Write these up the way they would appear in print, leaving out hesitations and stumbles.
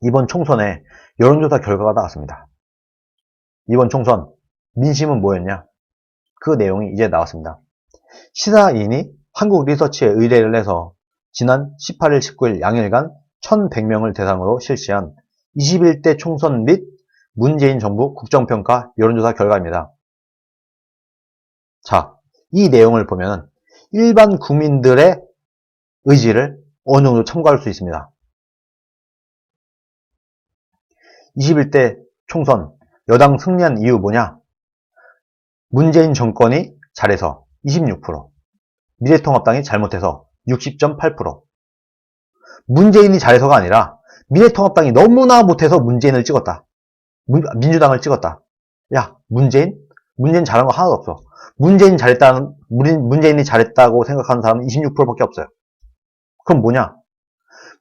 이번 총선에 여론조사 결과가 나왔습니다. 이번 총선 민심은 뭐였냐? 그 내용이 이제 나왔습니다. 시사인이 한국리서치에 의뢰를 해서 지난 18일, 19일 양일간 1,100명을 대상으로 실시한 21대 총선 및 문재인 정부 국정평가 여론조사 결과입니다. 자, 이 내용을 보면 일반 국민들의 의지를 어느 정도 참고할 수 있습니다. 21대 총선 여당 승리한 이유 뭐냐? 문재인 정권이 잘해서 26%, 미래통합당이 잘못해서 60.8%. 문재인이 잘해서가 아니라 미래통합당이 너무나 못해서 문재인을 찍었다. 민주당을 찍었다. 야, 문재인 잘한 거 하나도 없어. 문재인이 잘했다고 생각하는 사람은 26%밖에 없어요. 그럼 뭐냐?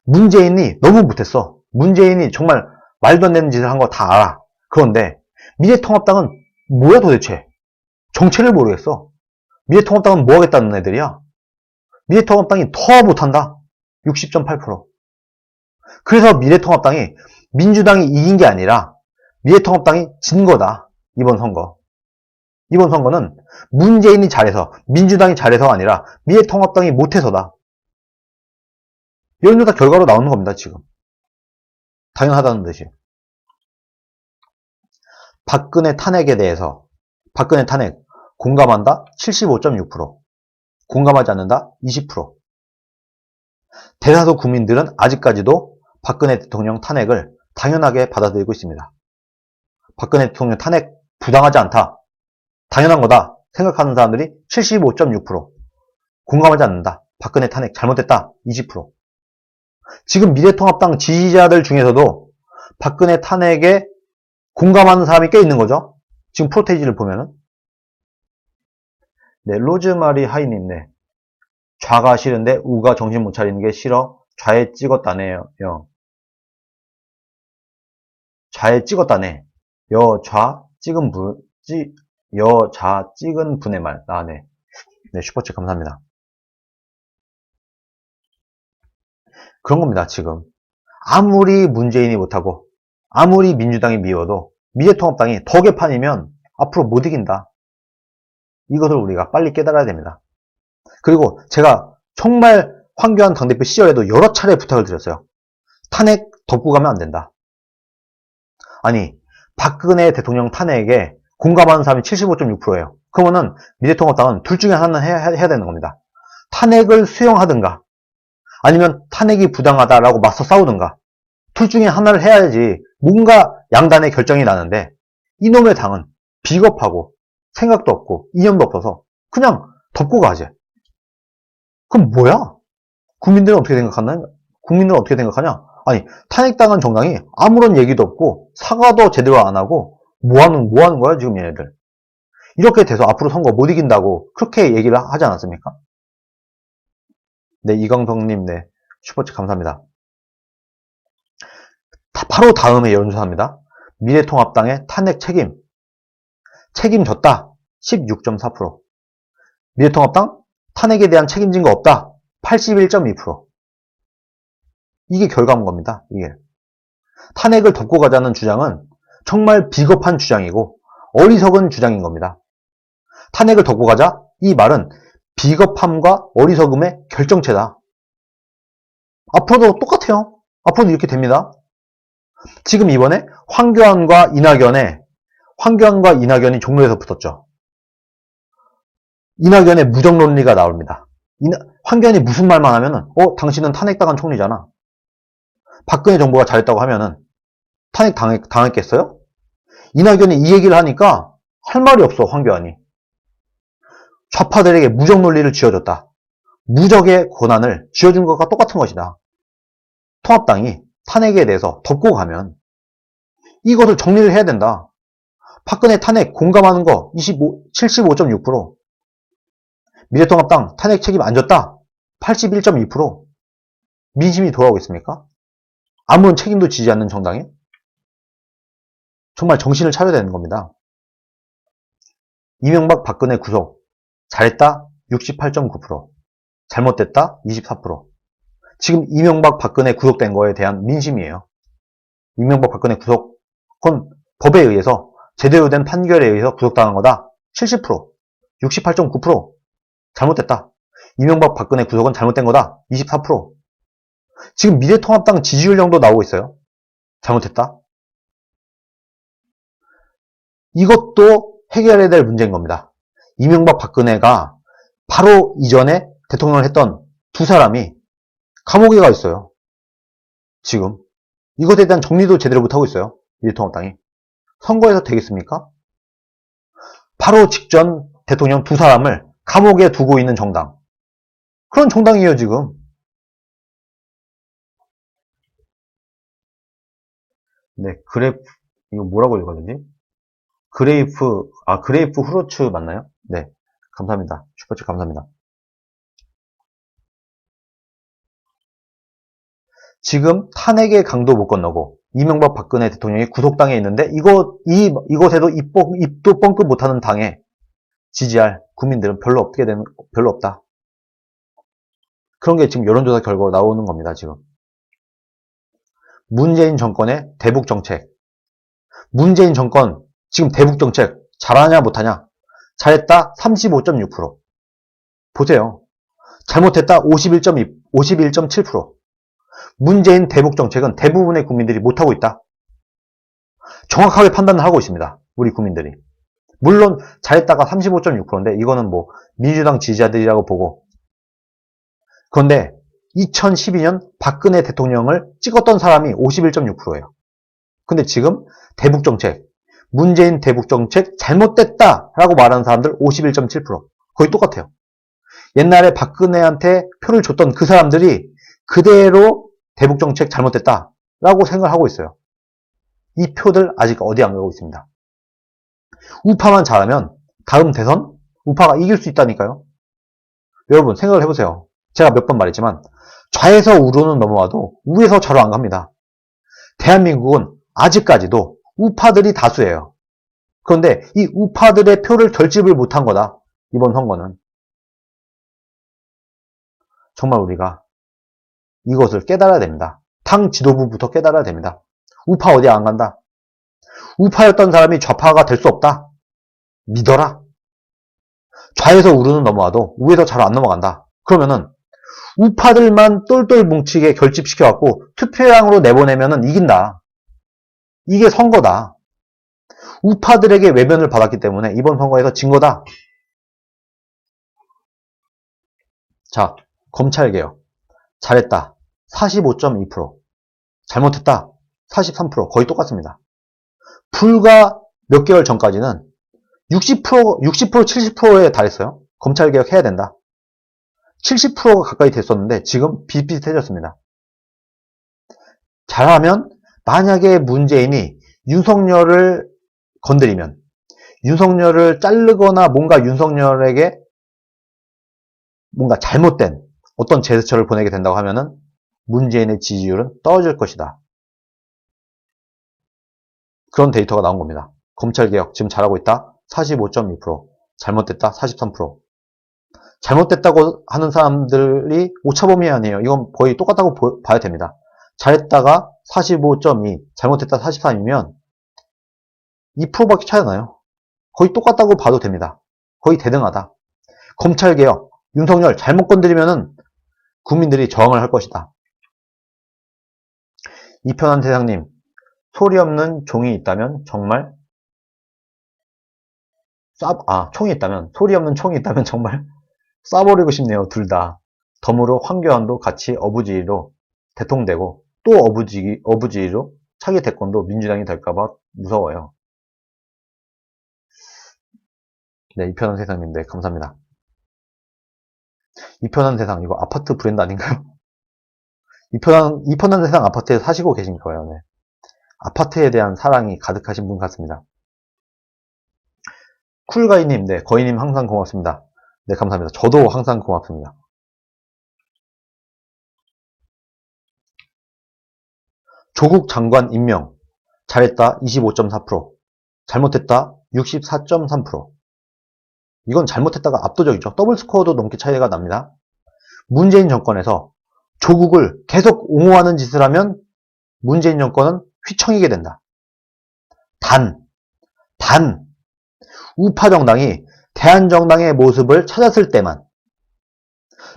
문재인이 너무 못했어. 문재인이 정말 말도 안 되는 짓을 한 거 다 알아. 그런데 미래통합당은 뭐야 도대체? 정체를 모르겠어. 미래통합당은 뭐 하겠다는 애들이야? 미래통합당이 더 못한다. 60.8%. 그래서 미래통합당이 민주당이 이긴 게 아니라 미래통합당이 진 거다. 이번 선거. 이번 선거는 문재인이 잘해서 민주당이 잘해서가 아니라 미래통합당이 못해서다. 여론조사 결과로 나오는 겁니다. 지금. 당연하다는 듯이. 박근혜 탄핵에 대해서 박근혜 탄핵 공감한다 75.6%, 공감하지 않는다 20%. 대다수 국민들은 아직까지도 박근혜 대통령 탄핵을 당연하게 받아들이고 있습니다. 박근혜 대통령 탄핵 부당하지 않다, 당연한 거다 생각하는 사람들이 75.6%, 공감하지 않는다, 박근혜 탄핵 잘못됐다 20%. 지금 미래통합당 지지자들 중에서도 박근혜 탄핵에 공감하는 사람이 꽤 있는 거죠. 지금 프로테이지를 보면은. 네, 로즈마리 하이님, 네. 좌가 싫은데 우가 정신 못 차리는 게 싫어. 좌에 찍었다네요. 좌에 찍었다네. 여좌 찍은 분의 말. 아, 네. 네, 슈퍼챗 감사합니다. 그런 겁니다, 지금. 아무리 문재인이 못하고, 아무리 민주당이 미워도, 미래통합당이 더 개판이면 앞으로 못 이긴다. 이것을 우리가 빨리 깨달아야 됩니다. 그리고 제가 정말 황교안 당대표 시절에도 여러 차례 부탁을 드렸어요. 탄핵 덮고 가면 안 된다. 아니, 박근혜 대통령 탄핵에 공감하는 사람이 75.6%예요. 그러면은 미래통합당은 둘 중에 하나는 해야 되는 겁니다. 탄핵을 수용하든가, 아니면 탄핵이 부당하다라고 맞서 싸우든가, 둘 중에 하나를 해야지 뭔가 양단의 결정이 나는데, 이놈의 당은 비겁하고 생각도 없고 이념도 없어서 그냥 덮고 가지. 그럼 뭐야? 국민들은 어떻게 생각하냐? 아니, 탄핵당한 정당이 아무런 얘기도 없고 사과도 제대로 안 하고 뭐 하는 거야 지금 얘네들. 이렇게 돼서 앞으로 선거 못 이긴다고 그렇게 얘기를 하지 않았습니까? 네, 이광성님, 네, 슈퍼챗 감사합니다. 바로 다음에 여론조사입니다. 미래통합당의 탄핵 책임졌다 16.4%, 미래통합당 탄핵에 대한 책임진 거 없다 81.2%. 이게 결과인 겁니다. 이게 탄핵을 덮고 가자는 주장은 정말 비겁한 주장이고 어리석은 주장인 겁니다. 탄핵을 덮고 가자, 이 말은 비겁함과 어리석음의 결정체다. 앞으로도 똑같아요. 앞으로도 이렇게 됩니다. 지금 이번에 황교안과 이낙연이 종로에서 붙었죠. 이낙연의 무정론리가 나옵니다. 황교안이 무슨 말만 하면은 당신은 탄핵당한 총리잖아. 박근혜 정부가 잘했다고 하면은 탄핵 당했겠어요? 이낙연이 이 얘기를 하니까 할 말이 없어. 황교안이. 좌파들에게 무정론리를 쥐어줬다. 무적의 권한을 쥐어준 것과 똑같은 것이다. 통합당이 탄핵에 대해서 덮고 가면 이것을 정리를 해야 된다. 박근혜 탄핵 공감하는 거 75.6%, 미래통합당 탄핵 책임 안 졌다 81.2%. 민심이 돌아오고 있습니까? 아무런 책임도 지지 않는 정당이? 정말 정신을 차려야 되는 겁니다. 이명박 박근혜 구속 잘했다 68.9%, 잘못됐다 24%. 지금 이명박 박근혜 구속된 거에 대한 민심이에요. 이명박 박근혜 구속. 그건 법에 의해서 제대로 된 판결에 의해서 구속당한 거다. 70%, 68.9%. 잘못됐다. 이명박 박근혜 구속은 잘못된 거다. 24%. 지금 미래통합당 지지율령도 나오고 있어요. 잘못했다. 이것도 해결해야 될 문제인 겁니다. 이명박 박근혜가 바로 이전에 대통령을 했던 두 사람이 감옥에 가 있어요. 지금. 이것에 대한 정리도 제대로 못하고 있어요. 미래통합당이. 선거에서 되겠습니까? 바로 직전 대통령 두 사람을 감옥에 두고 있는 정당. 그런 정당이에요, 지금. 네, 이거 뭐라고 읽어야 되지? 그레이프 후르츠 맞나요? 네, 감사합니다. 슈퍼챗 감사합니다. 지금 탄핵의 강도 못 건너고 이명박 박근혜 대통령이 구속당해 있는데 이곳에도 입도 뻥끗 못하는 당에 지지할 국민들은 별로 없다. 그런 게 지금 여론조사 결과로 나오는 겁니다. 지금 문재인 정권의 대북 정책. 문재인 정권 지금 대북 정책 잘하냐 못하냐? 잘했다 35.6%. 보세요. 잘못했다 51.7%. 문재인 대북 정책은 대부분의 국민들이 못하고 있다. 정확하게 판단을 하고 있습니다. 우리 국민들이. 물론 잘했다가 35.6%인데 이거는 뭐 민주당 지지자들이라고 보고. 그런데 2012년 박근혜 대통령을 찍었던 사람이 51.6%예요. 근데 지금 대북 정책, 문재인 대북 정책 잘못됐다라고 말하는 사람들 51.7%. 거의 똑같아요. 옛날에 박근혜한테 표를 줬던 그 사람들이 그대로 대북 정책 잘못됐다라고 생각을 하고 있어요. 이 표들 아직 어디 안 가고 있습니다. 우파만 잘하면 다음 대선 우파가 이길 수 있다니까요. 여러분 생각을 해보세요. 제가 몇 번 말했지만 좌에서 우로는 넘어와도 우에서 좌로 안 갑니다. 대한민국은 아직까지도 우파들이 다수예요. 그런데 이 우파들의 표를 결집을 못한 거다. 이번 선거는. 정말 우리가 이것을 깨달아야 됩니다. 당 지도부부터 깨달아야 됩니다. 우파 어디 안 간다. 우파였던 사람이 좌파가 될 수 없다. 믿어라. 좌에서 우르는 넘어와도 우에서 잘 안 넘어간다. 그러면은 우파들만 똘똘 뭉치게 결집시켜갖고 투표량으로 내보내면은 이긴다. 이게 선거다. 우파들에게 외면을 받았기 때문에 이번 선거에서 진 거다. 자, 검찰개혁. 잘했다. 45.2%. 잘못했다. 43%. 거의 똑같습니다. 불과 몇 개월 전까지는 60%, 70%에 달했어요. 검찰개혁 해야 된다. 70%가 가까이 됐었는데 지금 비슷비슷해졌습니다. 잘하면 만약에 문재인이 윤석열을 건드리면 윤석열을 자르거나 뭔가 윤석열에게 뭔가 잘못된 어떤 제스처를 보내게 된다고 하면은 문재인의 지지율은 떨어질 것이다. 그런 데이터가 나온 겁니다. 검찰개혁 지금 잘하고 있다. 45.2%. 잘못됐다. 43%. 잘못됐다고 하는 사람들이 오차범위 아니에요. 이건 거의 똑같다고 봐야 됩니다. 잘했다가 45.2, 잘못했다 43이면 2%밖에 차이 나요. 거의 똑같다고 봐도 됩니다. 거의 대등하다. 검찰개혁, 윤석열 잘못 건드리면은 국민들이 저항을 할 것이다. 이편한 세상님, 소리 없는 종이 있다면 정말 총이 있다면, 소리 없는 총이 있다면 정말 쏴버리고 싶네요. 둘 다. 덤으로 황교안도 같이 어부지리로 대통되고 또 어부지리로 차기 대권도 민주당이 될까봐 무서워요. 네, 이편한 세상님, 네, 감사합니다. 이편한 세상, 이거 아파트 브랜드 아닌가요? 이편한 세상 아파트에 사시고 계신 거예요. 네. 아파트에 대한 사랑이 가득하신 분 같습니다. 쿨가이님, 네, 거이님 항상 고맙습니다. 네, 감사합니다. 저도 항상 고맙습니다. 조국 장관 임명. 잘했다 25.4%. 잘못했다 64.3%. 이건 잘못했다가 압도적이죠. 더블 스코어도 넘게 차이가 납니다. 문재인 정권에서 조국을 계속 옹호하는 짓을 하면 문재인 정권은 휘청이게 된다. 단, 우파 정당이 대한정당의 모습을 찾았을 때만,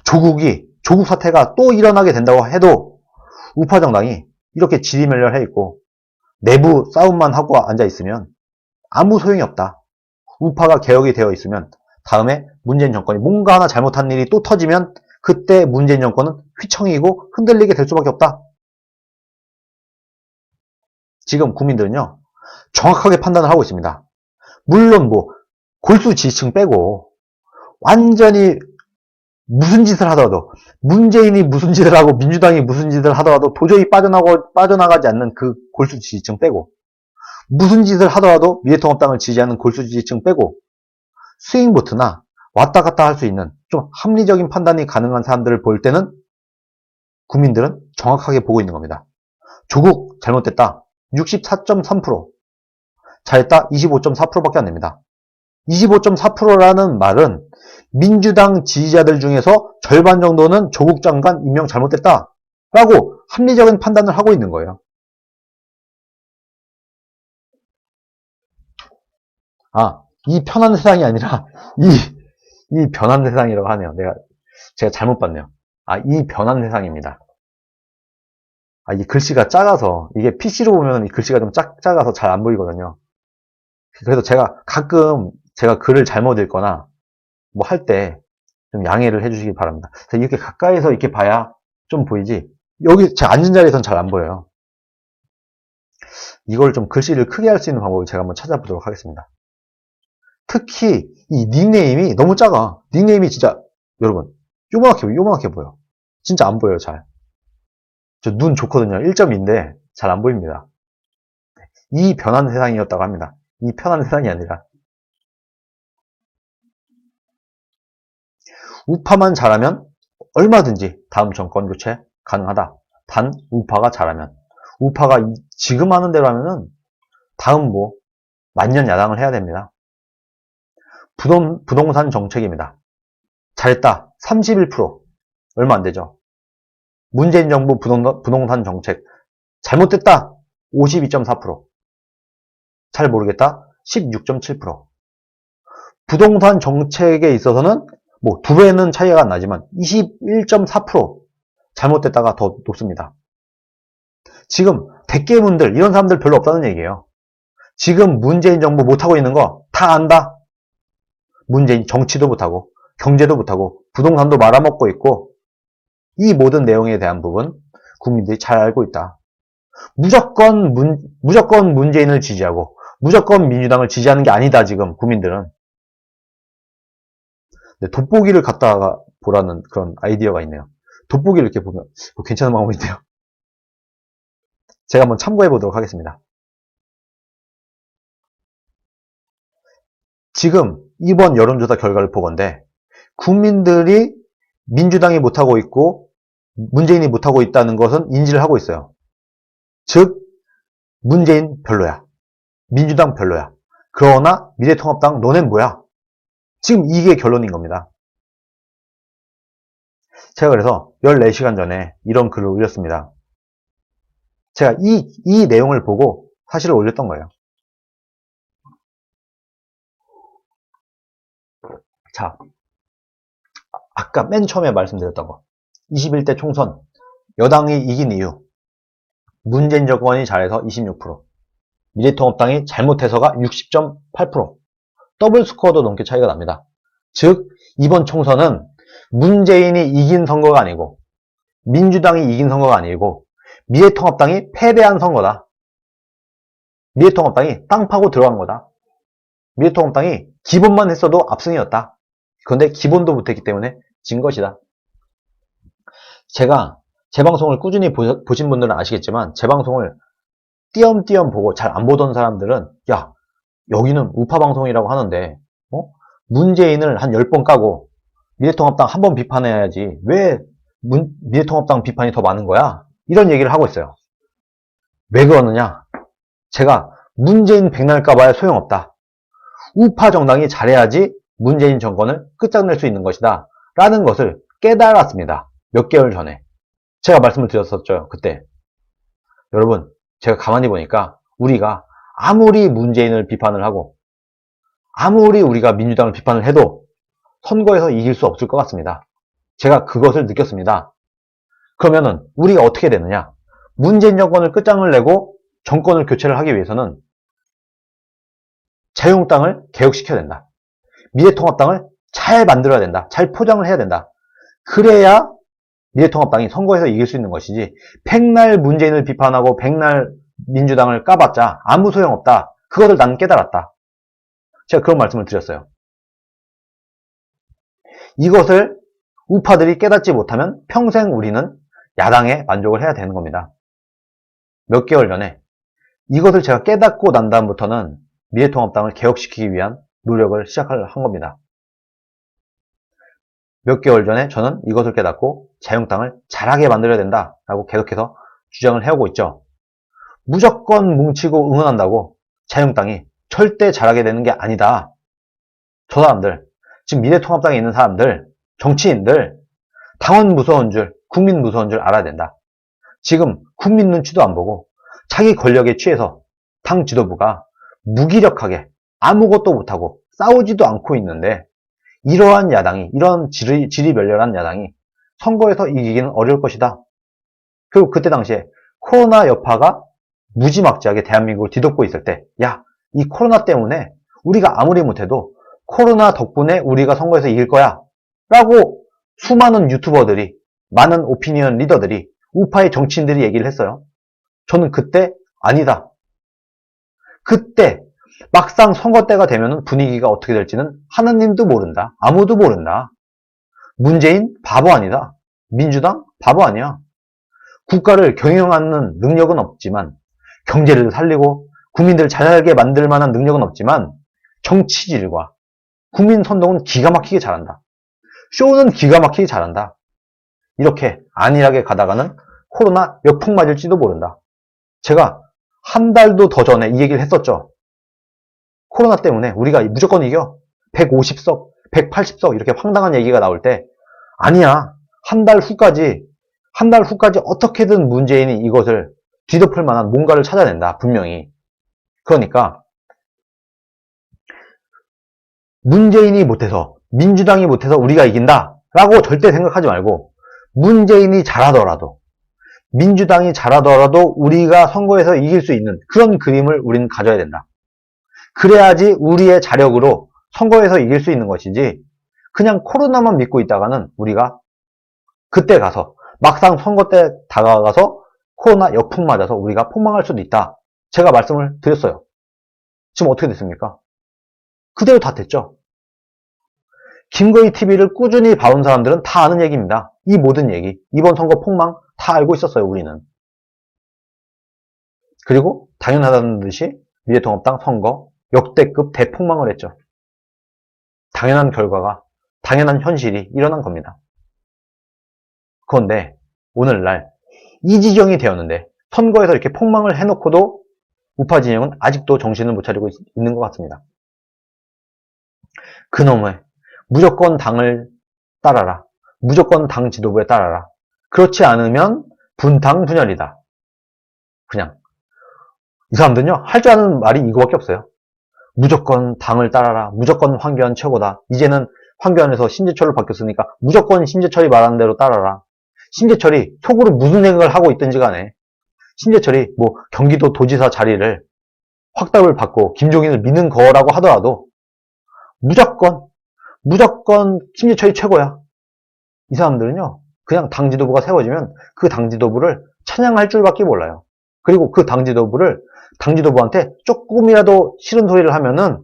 조국 사태가 또 일어나게 된다고 해도 우파 정당이 이렇게 지리멸렬해 있고 내부 싸움만 하고 앉아 있으면 아무 소용이 없다. 우파가 개혁이 되어 있으면 다음에 문재인 정권이 뭔가 하나 잘못한 일이 또 터지면 그때 문재인 정권은 휘청이고 흔들리게 될 수밖에 없다. 지금 국민들은요, 정확하게 판단을 하고 있습니다. 물론 골수지층 빼고 완전히 무슨 짓을 하더라도, 문재인이 무슨 짓을 하고 민주당이 무슨 짓을 하더라도 도저히 빠져나가지 않는 그 골수지층 빼고, 무슨 짓을 하더라도 미래통합당을 지지하는 골수지층 빼고, 스윙보트나 왔다 갔다 할 수 있는 좀 합리적인 판단이 가능한 사람들을 볼 때는 국민들은 정확하게 보고 있는 겁니다. 조국 잘못됐다 64.3%, 잘했다 25.4%밖에 안 됩니다. 25.4%라는 말은 민주당 지지자들 중에서 절반 정도는 조국 장관 임명 잘못됐다 라고 합리적인 판단을 하고 있는 거예요. 이 편한 세상이 아니라 이 변한 세상이라고 하네요. 제가 잘못 봤네요. 이 변한 세상입니다. 이 글씨가 작아서, 이게 PC로 보면 이 글씨가 좀 작아서 잘 안 보이거든요. 그래서 제가 가끔 제가 글을 잘못 읽거나 뭐 할 때 좀 양해를 해주시기 바랍니다. 이렇게 가까이서 이렇게 봐야 좀 보이지, 여기 제 앉은 자리에선 잘 안 보여요. 이걸 좀 글씨를 크게 할 수 있는 방법을 제가 한번 찾아보도록 하겠습니다. 특히 이 닉네임이 너무 작아. 닉네임이 진짜 여러분 요만하게 보여. 진짜 안 보여요. 잘. 저 눈 좋거든요. 1.2인데 잘 안 보입니다. 이 변한 세상이었다고 합니다. 이 편한 세상이 아니라. 우파만 잘하면 얼마든지 다음 정권 교체 가능하다. 단 우파가 잘하면, 우파가 지금 하는 대로 하면은 다음 만년 야당을 해야 됩니다. 부동산 정책입니다. 잘했다 31%, 얼마 안 되죠. 문재인 정부 부동산 정책 잘못됐다 52.4%, 잘 모르겠다 16.7%. 부동산 정책에 있어서는 2배는 차이가 안 나지만 21.4% 잘못됐다가 더 높습니다. 지금 대깨문들 이런 사람들 별로 없다는 얘기예요. 지금 문재인 정부 못하고 있는 거 다 안다. 문재인 정치도 못하고 경제도 못하고 부동산도 말아먹고 있고, 이 모든 내용에 대한 부분 국민들이 잘 알고 있다. 무조건 문재인을 지지하고 무조건 민주당을 지지하는 게 아니다. 지금 국민들은. 돋보기를 갖다가 보라는 그런 아이디어가 있네요. 돋보기를 이렇게 보면 괜찮은 방법인데요. 제가 한번 참고해 보도록 하겠습니다. 지금 이번 여론조사 결과를 보건대 국민들이 민주당이 못하고 있고 문재인이 못하고 있다는 것은 인지를 하고 있어요. 즉 문재인 별로야, 민주당 별로야, 그러나 미래통합당 너넨 뭐야, 지금 이게 결론인 겁니다. 제가 그래서 14시간 전에 이런 글을 올렸습니다. 제가 이 내용을 보고 사실을 올렸던 거예요. 자, 아까 맨 처음에 말씀드렸던 거, 21대 총선 여당이 이긴 이유, 문재인 정권이 잘해서 26%, 미래통합당이 잘못해서가 60.8%, 더블 스코어도 넘게 차이가 납니다. 즉 이번 총선은 문재인이 이긴 선거가 아니고 민주당이 이긴 선거가 아니고 미래통합당이 패배한 선거다. 미래통합당이 땅 파고 들어간 거다. 미래통합당이 기본만 했어도 압승이었다. 그런데 기본도 못했기 때문에 진 것이다. 제가 제 방송을 꾸준히 보신 분들은 아시겠지만, 제 방송을 띄엄띄엄 보고 잘 안 보던 사람들은 야, 여기는 우파 방송이라고 하는데 문재인을 한 10번 까고 미래통합당 한 번 비판해야지 왜 미래통합당 비판이 더 많은 거야? 이런 얘기를 하고 있어요. 왜 그러느냐? 제가 문재인 백날 까봐야 소용없다. 우파 정당이 잘해야지 문재인 정권을 끝장낼 수 있는 것이다 라는 것을 깨달았습니다. 몇 개월 전에 제가 말씀을 드렸었죠. 그때 여러분, 제가 가만히 보니까 우리가 아무리 문재인을 비판을 하고 아무리 우리가 민주당을 비판을 해도 선거에서 이길 수 없을 것 같습니다. 제가 그것을 느꼈습니다. 그러면은 우리가 어떻게 되느냐? 문재인 정권을 끝장을 내고 정권을 교체를 하기 위해서는 자유한국당을 개혁시켜야 된다. 미래통합당을 잘 만들어야 된다. 잘 포장을 해야 된다. 그래야 미래통합당이 선거에서 이길 수 있는 것이지, 백날 문재인을 비판하고 백날 민주당을 까봤자 아무 소용없다. 그것을 난 깨달았다. 제가 그런 말씀을 드렸어요. 이것을 우파들이 깨닫지 못하면 평생 우리는 야당에 만족을 해야 되는 겁니다. 몇 개월 전에 이것을 제가 깨닫고 난 다음부터는 미래통합당을 개혁시키기 위한 노력을 시작한 겁니다. 몇 개월 전에 저는 이것을 깨닫고 자유한국당을 잘하게 만들어야 된다라고 계속해서 주장을 해오고 있죠. 무조건 뭉치고 응원한다고 자유한국당이 절대 잘하게 되는 게 아니다. 저 사람들, 지금 미래통합당에 있는 사람들, 정치인들, 당원 무서운 줄, 국민 무서운 줄 알아야 된다. 지금 국민 눈치도 안 보고 자기 권력에 취해서 당 지도부가 무기력하게 아무것도 못하고 싸우지도 않고 있는데, 이러한 야당이, 이런 지리멸렬한 야당이 선거에서 이기기는 어려울 것이다. 그리고 그때 당시에 코로나 여파가 무지막지하게 대한민국을 뒤덮고 있을 때, 야, 이 코로나 때문에 우리가 아무리 못해도 코로나 덕분에 우리가 선거에서 이길 거야 라고 수많은 유튜버들이, 많은 오피니언 리더들이, 우파의 정치인들이 얘기를 했어요. 저는 그때 아니다. 그때 막상 선거 때가 되면 분위기가 어떻게 될지는 하느님도 모른다. 아무도 모른다. 문재인 바보 아니다. 민주당 바보 아니야. 국가를 경영하는 능력은 없지만, 경제를 살리고 국민들을 잘 살게 만들 만한 능력은 없지만, 정치질과 국민 선동은 기가 막히게 잘한다. 쇼는 기가 막히게 잘한다. 이렇게 안일하게 가다가는 코로나 역풍 맞을지도 모른다. 제가 한 달도 더 전에 이 얘기를 했었죠. 코로나 때문에 우리가 무조건 이겨. 150석, 180석 이렇게 황당한 얘기가 나올 때, 아니야. 한 달 후까지 어떻게든 문재인이 이것을 뒤덮을 만한 뭔가를 찾아낸다. 분명히. 그러니까 문재인이 못해서, 민주당이 못해서 우리가 이긴다 라고 절대 생각하지 말고, 문재인이 잘하더라도, 민주당이 잘하더라도 우리가 선거에서 이길 수 있는 그런 그림을 우리는 가져야 된다. 그래야지 우리의 자력으로 선거에서 이길 수 있는 것이지, 그냥 코로나만 믿고 있다가는 우리가 그때 가서, 막상 선거 때 다가가서 코로나 역풍 맞아서 우리가 폭망할 수도 있다. 제가 말씀을 드렸어요. 지금 어떻게 됐습니까? 그대로 다 됐죠. 김거희 TV를 꾸준히 봐온 사람들은 다 아는 얘기입니다. 이 모든 얘기, 이번 선거 폭망 다 알고 있었어요, 우리는. 그리고 당연하다는 듯이 미래통합당 선거 역대급 대폭망을 했죠. 당연한 결과가, 당연한 현실이 일어난 겁니다. 그런데 오늘날 이 지경이 되었는데, 선거에서 이렇게 폭망을 해놓고도 우파 진영은 아직도 정신을 못 차리고 있는 것 같습니다. 그놈의 무조건 당을 따라라. 무조건 당 지도부에 따라라. 그렇지 않으면 분당 분열이다. 그냥 이 사람들은요, 할 줄 아는 말이 이거밖에 없어요. 무조건 당을 따라라. 무조건 황교안 최고다. 이제는 황교안에서 심재철로 바뀌었으니까 무조건 심재철이 말하는 대로 따라라. 심재철이 속으로 무슨 생각을 하고 있든지 간에, 심재철이 뭐 경기도 도지사 자리를 확답을 받고 김종인을 미는 거라고 하더라도 무조건 심재철이 최고야. 이 사람들은요, 그냥 당 지도부가 세워지면 그 당 지도부를 찬양할 줄밖에 몰라요. 그리고 그 당 지도부한테 조금이라도 싫은 소리를 하면은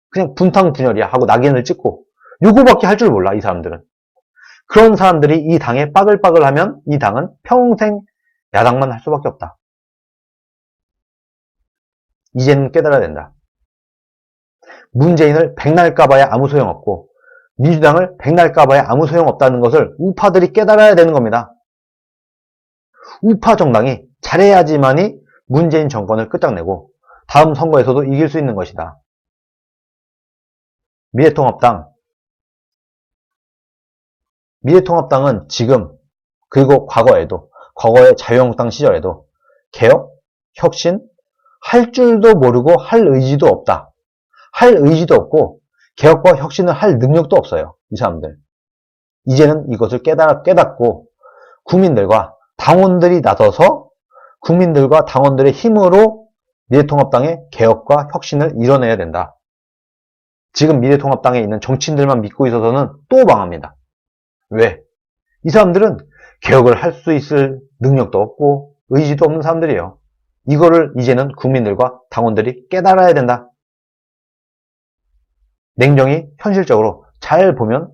그냥 분탕 분열이야 하고 낙인을 찍고, 요거밖에 할 줄 몰라, 이 사람들은. 그런 사람들이 이 당에 빠글빠글 하면 이 당은 평생 야당만 할 수밖에 없다. 이제는 깨달아야 된다. 문재인을 백날 까봐야 아무 소용없고, 민주당을 백날 까봐야 아무 소용없다는 것을 우파들이 깨달아야 되는 겁니다. 우파 정당이 잘해야지만이 문재인 정권을 끝장내고 다음 선거에서도 이길 수 있는 것이다. 미래통합당은 지금, 그리고 과거에 자유한국당 시절에도 개혁, 혁신, 할 줄도 모르고 할 의지도 없다. 할 의지도 없고 개혁과 혁신을 할 능력도 없어요. 이 사람들. 이제는 이것을 깨닫고 국민들과 당원들이 나서서 국민들과 당원들의 힘으로 미래통합당의 개혁과 혁신을 이뤄내야 된다. 지금 미래통합당에 있는 정치인들만 믿고 있어서는 또 망합니다. 왜? 이 사람들은 개혁을 할 수 있을 능력도 없고 의지도 없는 사람들이에요. 이거를 이제는 국민들과 당원들이 깨달아야 된다. 냉정히 현실적으로 잘 보면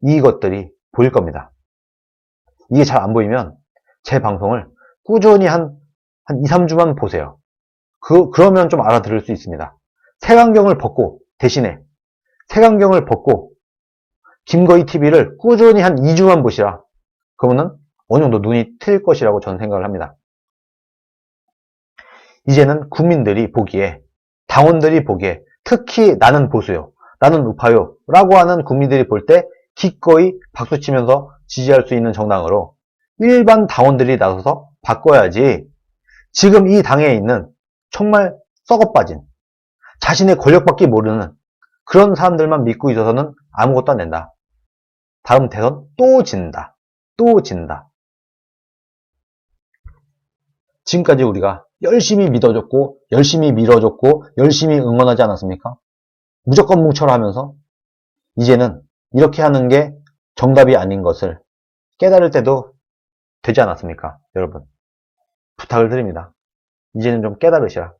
이것들이 보일 겁니다. 이게 잘 안 보이면 제 방송을 꾸준히 한 2, 3주만 보세요. 그러면 좀 알아들을 수 있습니다. 색안경을 벗고 대신에 색안경을 벗고 김거희 TV를 꾸준히 한 2주만 보시라. 그러면은 어느 정도 눈이 트일 것이라고 저는 생각을 합니다. 이제는 국민들이 보기에, 당원들이 보기에, 특히 나는 보수요, 나는 우파요 라고 하는 국민들이 볼 때 기꺼이 박수치면서 지지할 수 있는 정당으로 일반 당원들이 나서서 바꿔야지, 지금 이 당에 있는 정말 썩어빠진 자신의 권력밖에 모르는 그런 사람들만 믿고 있어서는 아무것도 안 된다. 다음 대선 또 진다. 또 진다. 지금까지 우리가 열심히 믿어줬고 열심히 밀어줬고 열심히 응원하지 않았습니까? 무조건 뭉쳐라 하면서 이제는 이렇게 하는 게 정답이 아닌 것을 깨달을 때도 되지 않았습니까? 여러분, 부탁을 드립니다. 이제는 좀 깨달으시라.